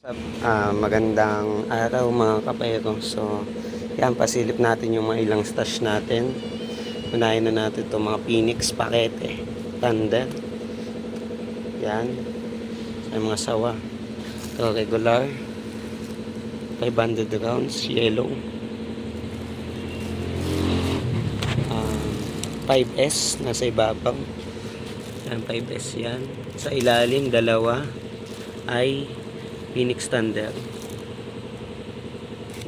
Magandang araw mga kapero. So, yan, pasilip natin yung mga ilang stash natin. Unahin na natin itong mga Phoenix Pakete, Thunder. Yan, ay mga sawa. Ito, regular. 500 rounds, yellow. 5S, nasa ibabaw. Yan, 5S yan. Sa ilalim, dalawa ay Phoenix Thunder.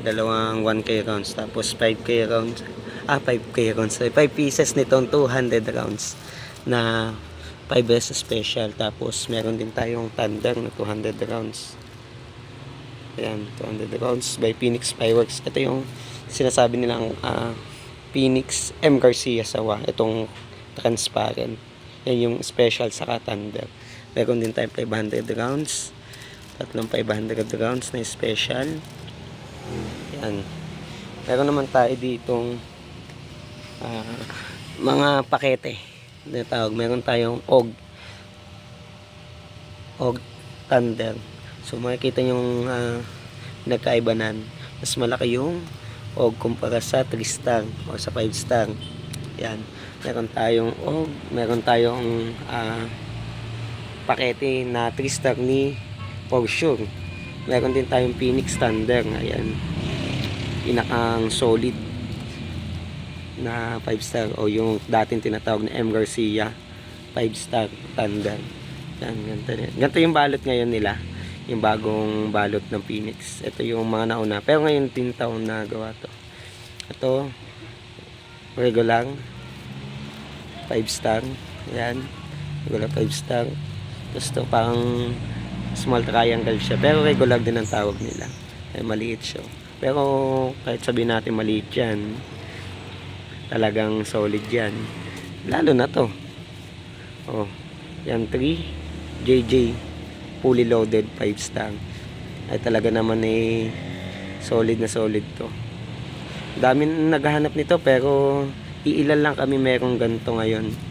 Dalawang 1K rounds, tapos 5K rounds, 5K rounds, 5 pieces nitong 200 rounds na 5S special. Tapos meron din tayong Thunder na 200 rounds. Ayan, 200 rounds by Phoenix Fireworks. Ito yung sinasabi nilang Phoenix M. Garcia sawa, itong transparent. Yan yung special sa Thunder. Meron din tayong 500 rounds, tatlong 500 rounds na special. Yan. Meron naman tayo ditong mga pakete na tawag. Meron tayong Og Thunder. So makikita yung nagkaibanan. Mas malaki yung Og kumpara sa 3 star o sa 5 star. Yan. Meron tayong Og, meron tayong pakete na 3 star ni For Sure. Meron din tayong Phoenix Thunder. Ayan, pinakang solid na 5 star o yung dating tinatawag na M. Garcia 5 star Thunder. Yan, ganito yung balot ngayon nila, yung bagong balot ng Phoenix. Ito yung mga nauna, pero ngayon din taon na gawa to. Ito regular 5 star. Yan, regular 5 star. Tapos ito parang small triangle siya, pero regular din ang tawag nila. Ay, maliit siya, pero kahit sabihin natin maliit yan, talagang solid yan, lalo na to. Yan, 3JJ fully loaded 5 star. Ay talaga naman solid na solid to. Dami naghahanap nito, pero iilan lang kami merong ganito ngayon.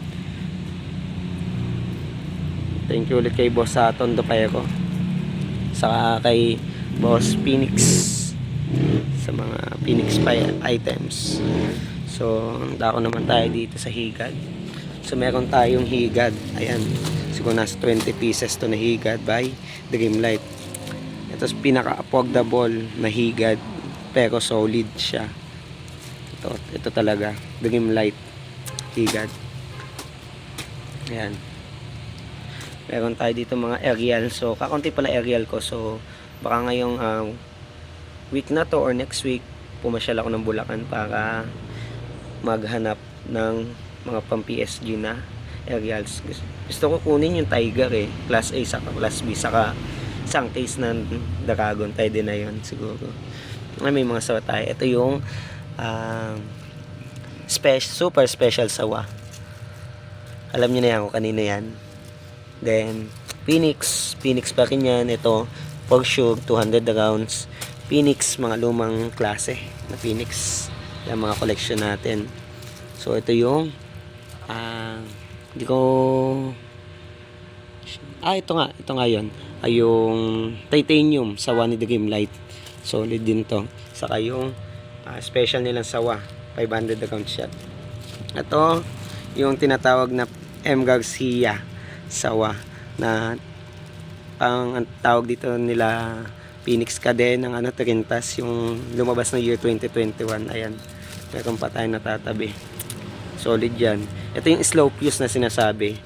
Thank you ulit kay Boss Tondo Pero, saka kay Boss Phoenix sa mga Phoenix items. So, dako naman tayo dito sa higad. So, meron tayong higad. Ayan, siguro nasa 20 pieces to na higad by Dreamlight. Ito pinaka-affordable na higad, pero solid siya. Ito talaga, Dreamlight higad. Ayan. Meron tayo dito mga aerial. So, kakunti pala aerial ko. So, baka ngayong week na to or next week, pumasyal ako ng Bulacan para maghanap ng mga pang PSG na aerials. Gusto ko kunin yung Tiger Class A saka Class B, saka isang case ng Dragon. Pwede na yun siguro. May mga sawa tayo. Ito yung super special sawa. Alam niyo na yan kung kanino yan. Then Phoenix pa rin yan. Ito For Sure 200 rounds Phoenix, mga lumang klase na Phoenix, yung mga collection natin. So ito yung hindi ko ito nga yun ay yung titanium sawa ni Dreamlight, solid din to. Saka yung special nilang sawa 500 rounds shot. Ito yung tinatawag na M. Garcia sawa, na ang tawag dito nila Phoenix ka din ng Trintas, yung lumabas ng year 2021. Ayan, meron pa tayo natatabi, solid yan. Ito yung slow fuse na sinasabi,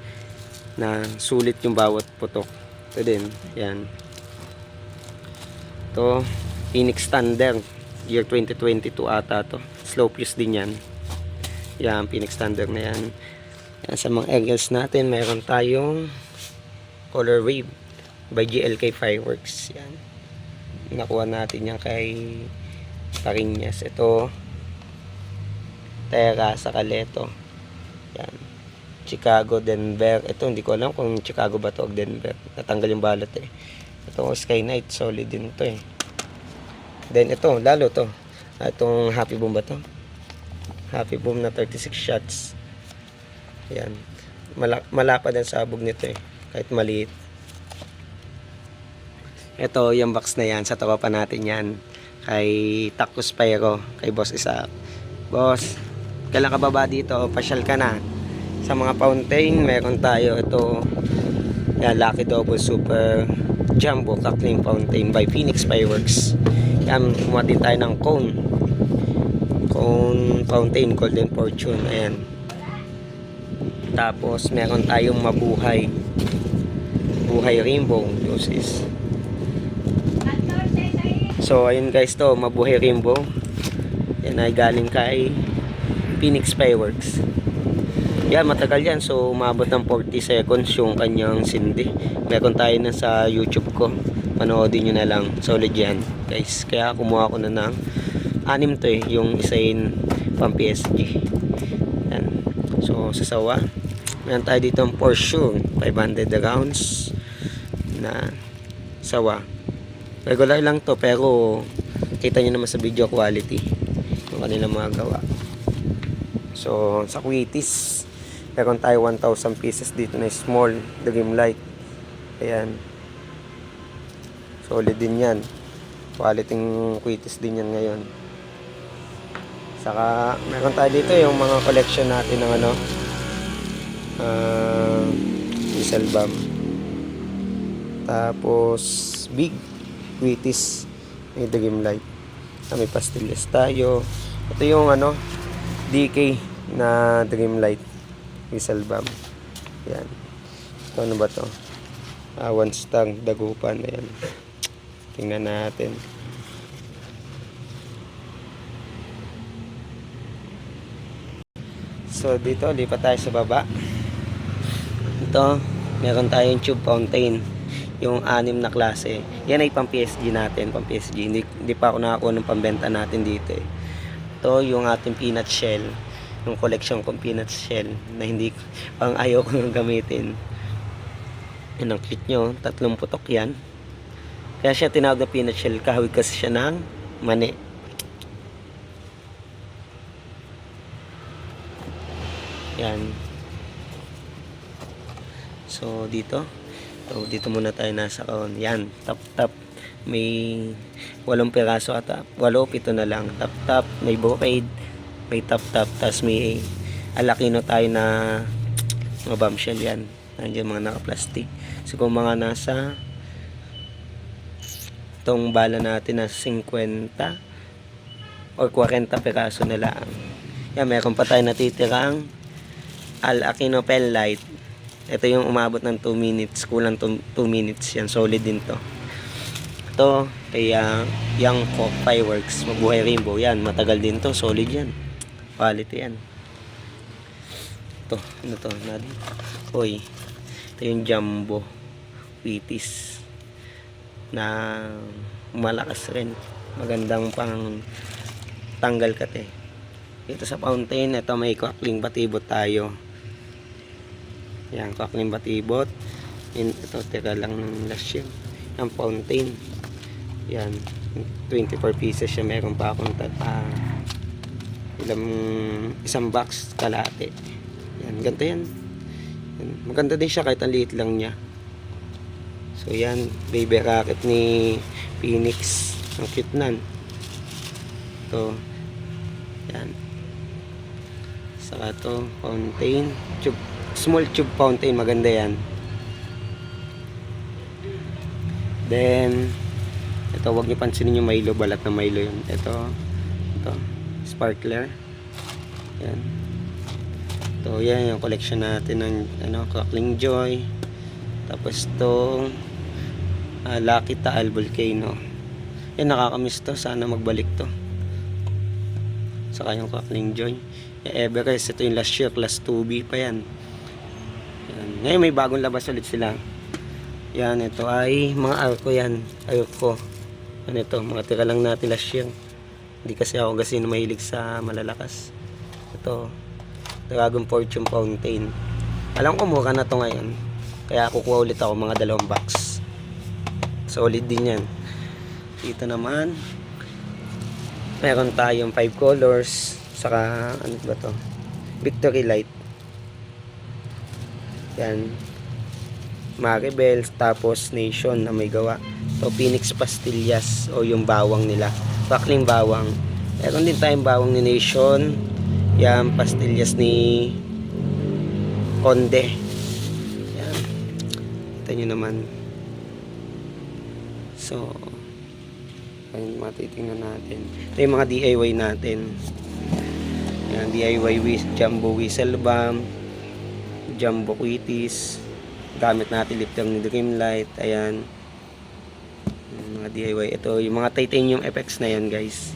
na sulit yung bawat putok. Ito din, yan. Ito Phoenix Thunder year 2022 ata to, slow fuse din yan. Yan, Phoenix Thunder na yan. Yan, sa mga aerials natin, mayroon tayong Color Wave by GLK Fireworks. Yan, nakuha natin yan kay Parinyas. Ito Terra sa Caleto. Yan, Chicago, Denver. Ito hindi ko alam kung Chicago ba to o Denver, natanggal yung balot Ito Sky Knight, solid din to Then ito, lalo to, itong Happy Boom ba to? Happy Boom na 36 shots. Yan, malapad ang sabog nito kahit maliit. Ito, yung box na yan, sa tropa natin yan. Kay Tacos Pyro, kay Boss Isaac. Boss, kailan ka baba dito? Pasyal ka na. Sa mga fountain, meron tayo ito. Yan, Lucky Double Super Jumbo Crackling Fountain by Phoenix Fireworks. Yan, kumuha din tayo ng cone. Cone Fountain Golden Fortune. Ayan. Tapos, meron tayong mabuhay. Buhay Rainbow Doses. So, ayun guys to, mabuhay Rainbow. Yan ay galing kay Phoenix Fireworks. Yan, matagal yan. So, umabot ng 40 seconds yung kanyang sindi. Meron tayo na sa YouTube ko. Panoodin nyo na lang. Solid yan, guys. Kaya kumuha ko na ng 6 to eh. Yung isa yun pang PSG. Yan. So, sasawa. Meron tayo dito ang Porsche 500 rounds na sawa. Regular lang to, pero kita nyo naman sa video quality yung kanilang mga gawa. So, sa Quitis, meron tayo 1,000 pieces dito na small dream light. Ayan. Solid din yan. Quality Quitis din yan ngayon. Saka, meron tayo dito yung mga collection natin ng ano, diesel bomb. Tapos, big Quitis may dream light. May pastillas tayo. Ito yung ano, DK na dream light whistle bomb. Yan. Ito ano ba to? One star dagupan. Ayan. Tingnan natin. So dito lipat tayo sa baba. Ito meron tayong tube fountain, yung 6 na klase. Yan ay pang PSG natin, pang PSG. Hindi pa ako nakakuha ng pambenta natin dito eh. Ito yung ating peanut shell, yung collection kong peanut shell na hindi pang ayaw ko nang gamitin. Yan ang cute nyo, 3 putok yan. Kaya siya tinawag na peanut shell, kahawig kasi siya ng mani. Yan. So dito muna tayo nasa kaon. Yan, tap. May 8 piraso ata. 8, 7 na lang. Tap. May bouquet. May tap. Tapos may alakino tayo na mga bombshell yan. Nandiyan mga naka-plastic. So kung mga nasa itong bala natin na 50 or 40 piraso na lang. Yan, meron pa tayo natitirang Al-Aquino pen light. Ito yung umabot ng 2 minutes. Kulang 2 minutes yan. Solid din to. Ito, kaya Young Coke Fireworks. Mabuhay Rainbow. Yan, matagal din to. Solid yan. Quality yan. Ito, ano to? Uy, ito yung Jumbo Quitis na malakas rin. Magandang pang tanggal kate. Ito sa fountain, ito may crackling batibot tayo. Yan, crackling batibot. Ito, teka lang ng last year. Ang fountain. Yan, 24 pieces siya. Meron pa akong isang box kalahati. Yan, ganito yan. Maganda din siya kahit ang liit lang niya. So yan, baby racket ni Phoenix. Ang cute nan. Ito. Yan. Saka ito, fountain. Small tube fountain. Maganda yan. Then, ito, huwag niyo pansinin yung Milo. Balat na Milo yun. Ito, sparkler. Yan. Ito, yan yung collection natin ng crackling joy. Tapos ito, Lucky Taal Volcano. Yan, nakakamiss to. Sana magbalik to. Saka yung crackling joy. Yung Everest, ito yung last year, class 2B pa yan. Yan. Ngayon may bagong labas ulit sila. Yan, ito ay mga arko yan. Arko. Yan ito, mga tira lang natin last year. Hindi kasi ako kasi mahilig sa malalakas. Ito, Dragon Fortune Fountain. Alam ko mura na to ngayon. Kaya kukuha ulit ako mga 2 box. Solid din yan. Dito naman, meron tayong 5 colors. Saka, ano ba to? Victory Light. Yan. Maribel, tapos Nation na may gawa. So, Phoenix Pastillas o yung bawang nila. Pakling bawang. Meron din tayong bawang ni Nation. Yan, pastillas ni Conde. Yan. Ito nyo naman. So, ayun, matitingnan natin. Ito yung mga DIY natin. Yan, DIY Jumbo Whistle Balm, Jumbo Quitis. Gamit natin lip balm ni Dreamlight. Ayan. Yung mga DIY. Ito, yung mga titanium effects na yan, guys.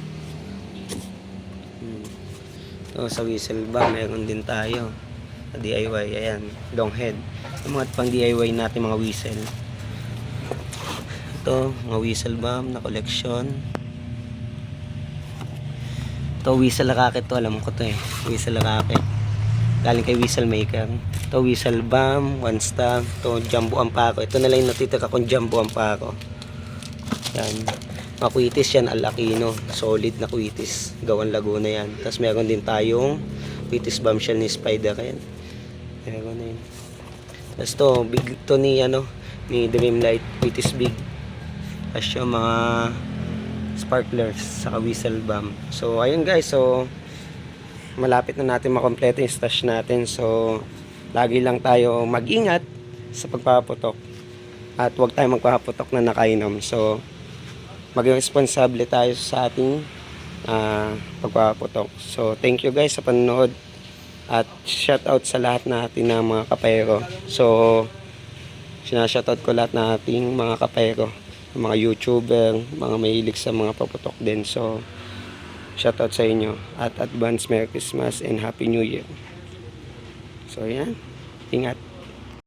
So, sa whistle balm, meron din tayo. Sa DIY, ayan. Long head. Yung mga pang DIY natin mga whistle. Ito, mga whistle balm na collection. Ito, whistle racket to. Alam ko to eh. Whistle racket. Galing kay whistle maker. Ito, whistle balm, one star. Ito, jumbo amparo. Ito na lang yung natitira kong jumbo amparo. Yan. Mga quitis yan, Al-Aquino. Solid na quitis. Gawan Laguna yan. Tapos meron din tayong quitis bombshell ni Spider yan. Meron na yun. Tapos to, big to ni, ni Dreamlight. Quitis big. Tapos yung mga sparklers saka whistle balm. So ayun guys, so malapit na natin makompleto yung stash natin. So lagi lang tayo mag-ingat sa pagpapaputok at huwag tayo magpapaputok na nakainom. So maging responsable tayo sa ating pagpapaputok. So thank you guys sa panonood at shoutout sa lahat natin ng mga kapayro. So sinashoutout ko lahat na ating mga kapayro, mga YouTuber, mga mahilig sa mga paputok din. So, shoutout sa inyo. At advance Merry Christmas and Happy New Year. So, yan. Ingat.